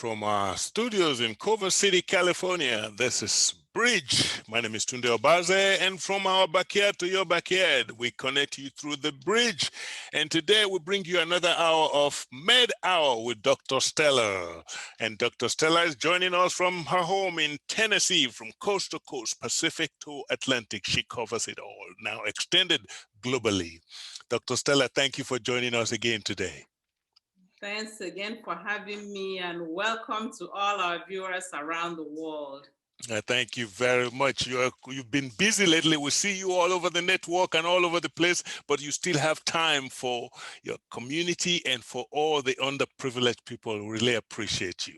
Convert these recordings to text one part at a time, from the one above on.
From our studios in Culver City, California, this is Bridge. My name is Tunde Obaze, and from our backyard to your backyard, we connect you through the bridge. And today we bring you another hour of Med Hour with Dr. Stella. And Dr. Stella is joining us from her home in Tennessee, from coast to coast, Pacific to Atlantic. She covers it all, now extended globally. Dr. Stella, thank you for joining us again today. Thanks again for having me, and welcome to all our viewers around the world. Thank you very much. You've been busy lately. We see you all over the network and all over the place, but you still have time for your community and for all the underprivileged people. We really appreciate you.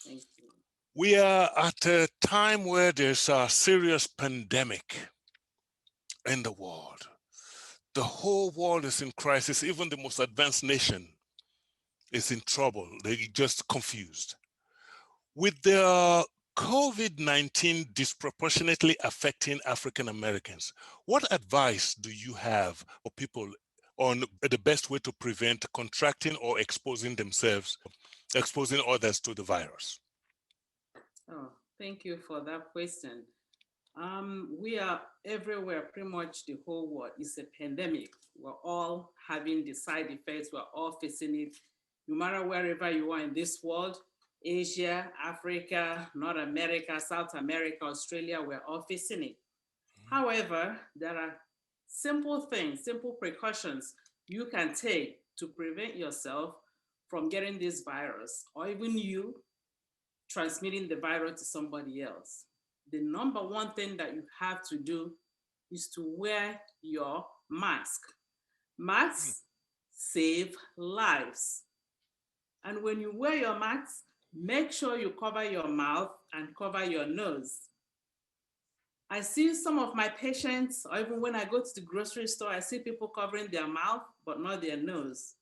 Thank you. We are at a time where there's a serious pandemic in the world. The whole world is in crisis. Even the most advanced nation is in trouble. They're just confused. With the COVID-19 disproportionately affecting African Americans, what advice do you have for people on the best way to prevent contracting or exposing others to the virus? Oh, thank you for that question. We are everywhere, pretty much the whole world. It's a pandemic. We're all having the side effects. We're all facing it. No matter wherever you are in this world, Asia, Africa, North America, South America, Australia, we're all facing it. However, there are simple things, simple precautions you can take to prevent yourself from getting this virus, or even you transmitting the virus to somebody else. The number one thing that you have to do is to wear your mask. Masks save lives. And when you wear your mask, make sure you cover your mouth and cover your nose. I see some of my patients, or even when I go to the grocery store, I see people covering their mouth, but not their nose.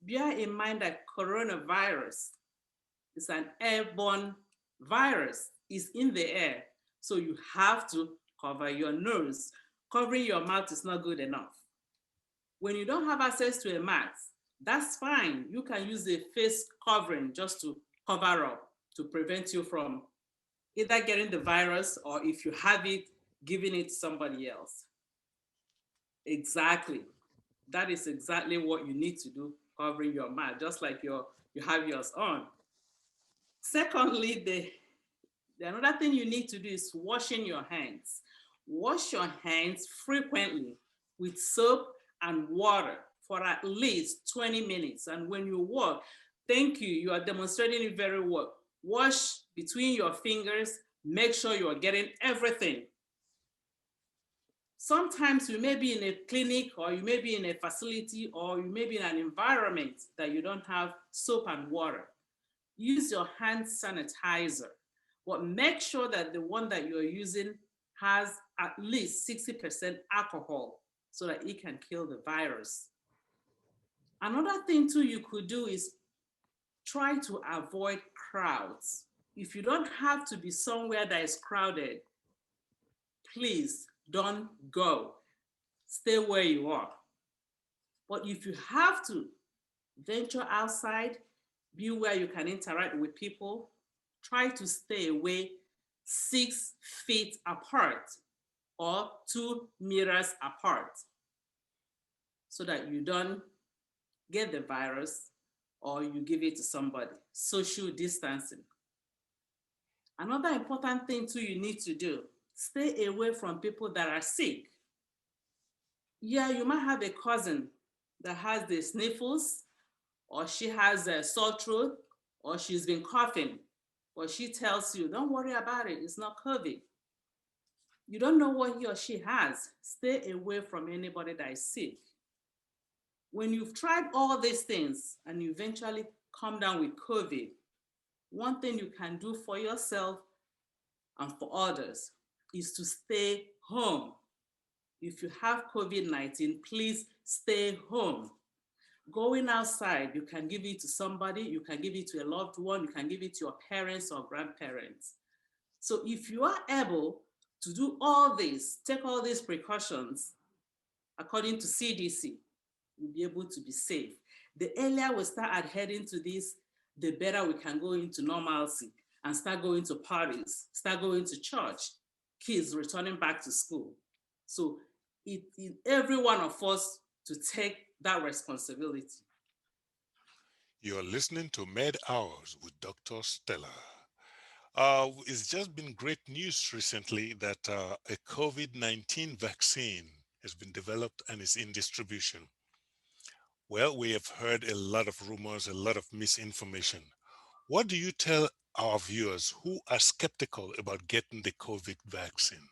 Bear in mind that coronavirus is an airborne virus. It's in the air. So you have to cover your nose. Covering your mouth is not good enough. When you don't have access to a mask, that's fine. You can use a face covering just to cover up to prevent you from either getting the virus, or if you have it, giving it to somebody else. Exactly. That is exactly what you need to do, covering your mouth, just like you have yours on. Secondly, another thing you need to do is washing your hands. Wash your hands frequently with soap and water for at least 20 minutes. And when you walk, thank you, you are demonstrating it very well. Wash between your fingers, make sure you are getting everything. Sometimes you may be in a clinic, or you may be in a facility, or you may be in an environment that you don't have soap and water. Use your hand sanitizer, but make sure that the one that you're using has at least 60% alcohol so that it can kill the virus. Another thing too you could do is try to avoid crowds. If you don't have to be somewhere that is crowded, please don't go. Stay where you are. But if you have to venture outside, be where you can interact with people, try to stay away 6 feet apart or 2 meters apart so that you don't get the virus or you give it to somebody. Social distancing. Another important thing too you need to do, stay away from people that are sick. Yeah, you might have a cousin that has the sniffles, or she has a sore throat, or she's been coughing, or she tells you, don't worry about it, it's not COVID. You don't know what he or she has. Stay away from anybody that is sick. When you've tried all these things and you eventually come down with COVID, one thing you can do for yourself and for others is to stay home. If you have COVID-19, please stay home. Going outside, you can give it to somebody, you can give it to a loved one, you can give it to your parents or grandparents. So if you are able to do all this, take all these precautions, according to CDC, you'll be able to be safe. The earlier we start adhering to this, the better we can go into normalcy and start going to parties, start going to church, kids returning back to school. So every one of us to take that responsibility. You're listening to Med Hours with Dr. Stella. It's just been great news recently that a COVID-19 vaccine has been developed and is in distribution. Well, we have heard a lot of rumors, a lot of misinformation. What do you tell our viewers who are skeptical about getting the COVID vaccine?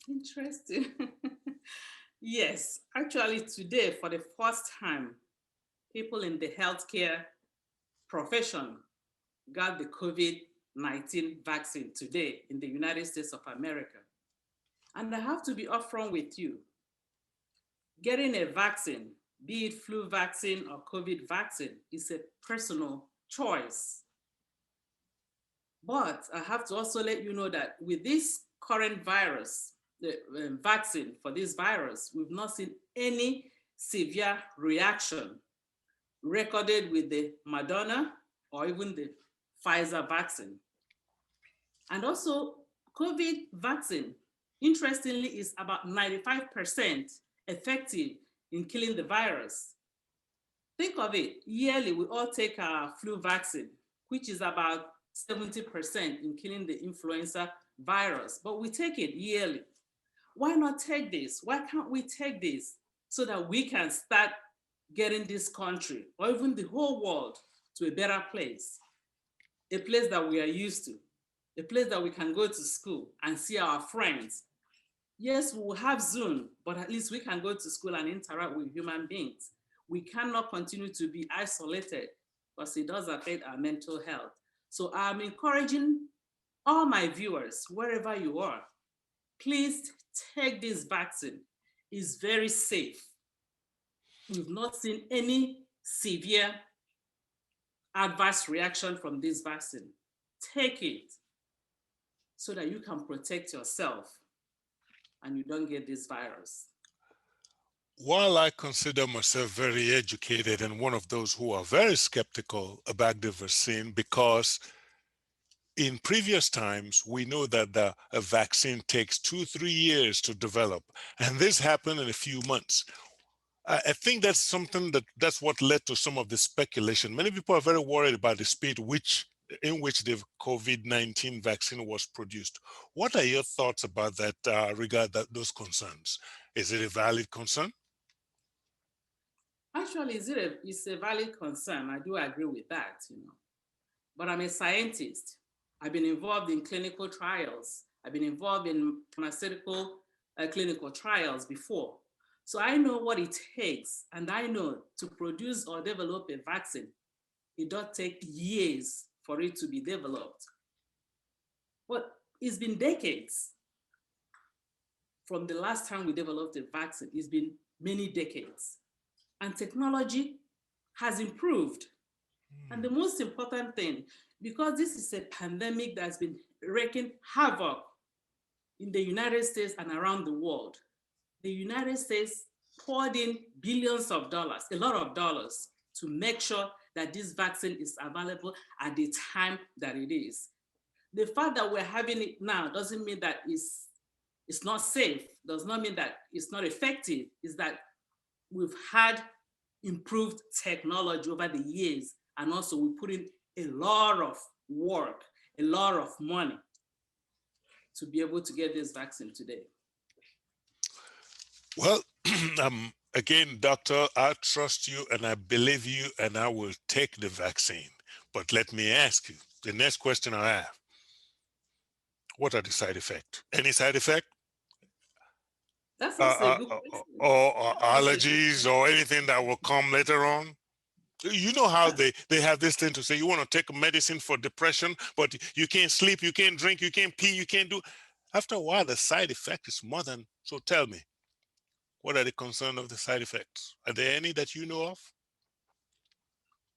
Interesting. Yes, actually, today, for the first time, people in the healthcare profession got the COVID-19 vaccine today in the United States of America. And I have to be upfront with you. Getting a vaccine, be it flu vaccine or COVID vaccine, is a personal choice. But I have to also let you know that with this current virus, the vaccine for this virus, we've not seen any severe reaction recorded with the Moderna or even the Pfizer vaccine. And also, COVID vaccine, interestingly, is about 95% effective in killing the virus. Think of it, yearly we all take our flu vaccine, which is about 70% in killing the influenza virus, but we take it yearly. Why not take this? Why can't we take this so that we can start getting this country or even the whole world to a better place? A place that we are used to, a place that we can go to school and see our friends. Yes, we will have Zoom, but at least we can go to school and interact with human beings. We cannot continue to be isolated because it does affect our mental health. So I'm encouraging all my viewers, wherever you are, please take this vaccine. It's very safe. We've not seen any severe adverse reaction from this vaccine. Take it so that you can protect yourself and you don't get this virus. While I consider myself very educated and one of those who are very skeptical about the vaccine, because in previous times, we know that a vaccine takes 2-3 years to develop, and this happened in a few months. I think that's something that's what led to some of the speculation. Many people are very worried about the speed in which the COVID-19 vaccine was produced. What are your thoughts about that those concerns? Is it a valid concern? Actually, it's a valid concern. I do agree with that, But I'm a scientist. I've been involved in clinical trials. I've been involved in pharmaceutical clinical trials before. So I know what it takes, and I know to produce or develop a vaccine, it does take years for it to be developed. But it's been decades from the last time we developed a vaccine. It's been many decades. And technology has improved. And the most important thing, because this is a pandemic that's been wreaking havoc in the United States and around the world, the United States poured in billions of dollars, a lot of dollars, to make sure that this vaccine is available at the time that it is. The fact that we're having it now doesn't mean that it's not safe, does not mean that it's not effective. It's that we've had improved technology over the years, and also we put in a lot of work, a lot of money to be able to get this vaccine today. Well, again, doctor, I trust you and I believe you and I will take the vaccine. But let me ask you, the next question I have, what are the side effects? Any side effect? That's also a good question. Or allergies or anything that will come later on? You know how they have this thing to say, you want to take medicine for depression, but you can't sleep, you can't drink, you can't pee, you can't do. After a while, the side effect is more than, so tell me, what are the concerns of the side effects? Are there any that you know of?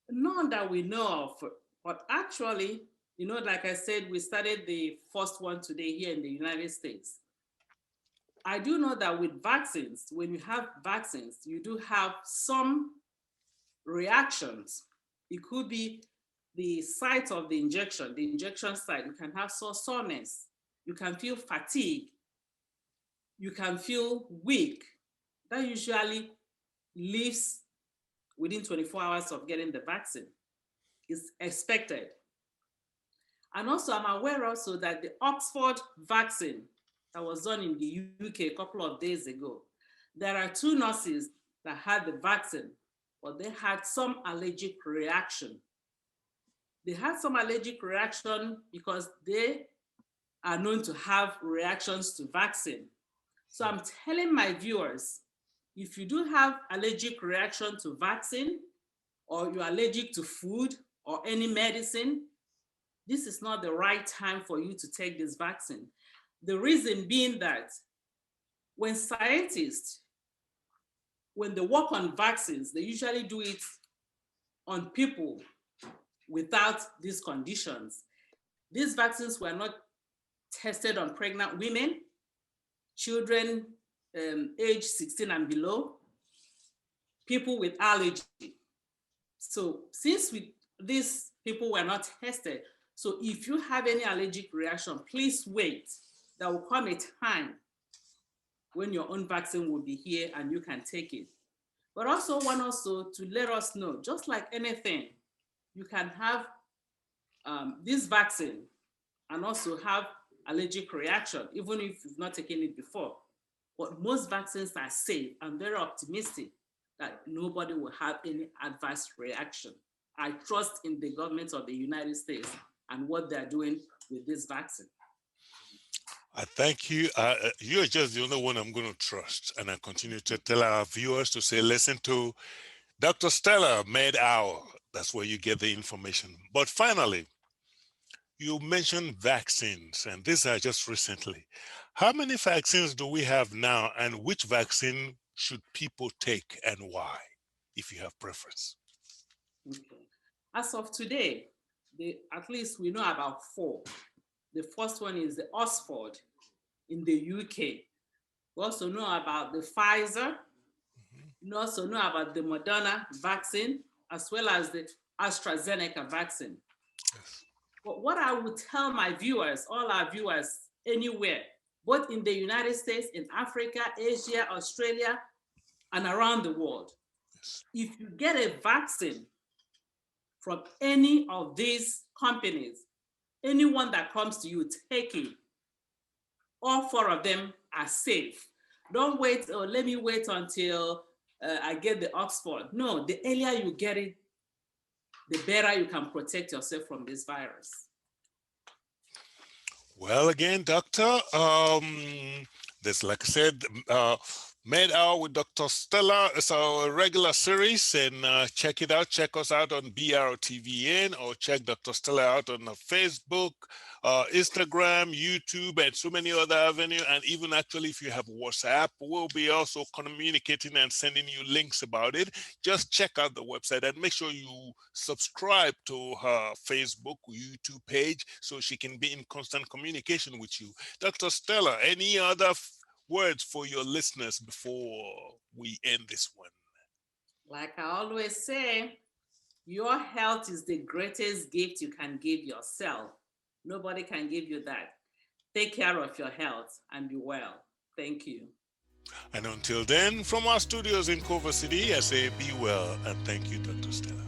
None that we know of, but actually, like I said, we started the first one today here in the United States. I do know that with vaccines, when you have vaccines, you do have some reactions It could be the site of the injection site. You can have soreness. You can feel fatigue. You can feel weak. That usually leaves within 24 hours of getting the vaccine. It's expected. And also, I'm aware also that the Oxford vaccine that was done in the UK a couple of days ago, there are 2 nurses that had the vaccine, but they had some allergic reaction. They had some allergic reaction because they are known to have reactions to vaccine. So I'm telling my viewers, if you do have allergic reaction to vaccine, or you're allergic to food or any medicine, this is not the right time for you to take this vaccine. The reason being that when scientists, when they work on vaccines, they usually do it on people without these conditions. These vaccines were not tested on pregnant women, children age 16 and below, people with allergy. So since these people were not tested, so if you have any allergic reaction, please wait. There will come a time when your own vaccine will be here and you can take it. But also want also to let us know, just like anything, you can have this vaccine and also have allergic reaction, even if you've not taken it before. But most vaccines are safe. I'm very optimistic that nobody will have any adverse reaction. I trust in the government of the United States and what they're doing with this vaccine. I thank you. You're just the only one I'm going to trust. And I continue to tell our viewers to say, listen to Dr. Stella, Med Hour. That's where you get the information. But finally, you mentioned vaccines, and these are just recently. How many vaccines do we have now, and which vaccine should people take and why, if you have preference? Okay. As of today, at least we know about 4. The first one is the Oxford in the UK. We also know about the Pfizer. We also know about the Moderna vaccine, as well as the AstraZeneca vaccine. Yes. But what I would tell my viewers, all our viewers anywhere, both in the United States, in Africa, Asia, Australia, and around the world, Yes. if you get a vaccine from any of these companies, anyone that comes to you, take it. All 4 of them are safe. Don't wait, or let me wait until I get the Oxford. No, the earlier you get it, the better you can protect yourself from this virus. Well, again, Doctor, this, like I said, Med Hour with Dr. Stella is our regular series, and check it out. Check us out on BRTVN, or check Dr. Stella out on Facebook, Instagram, YouTube, and so many other avenues. And even actually, if you have WhatsApp, we'll be also communicating and sending you links about it. Just check out the website and make sure you subscribe to her Facebook, YouTube page, so she can be in constant communication with you. Dr. Stella, any other words for your listeners before we end this one? Like I always say, your health is the greatest gift you can give yourself. Nobody can give you that. Take care of your health and be well. Thank you. And until then, from our studios in Culver City, I say be well and thank you, Dr. Stella.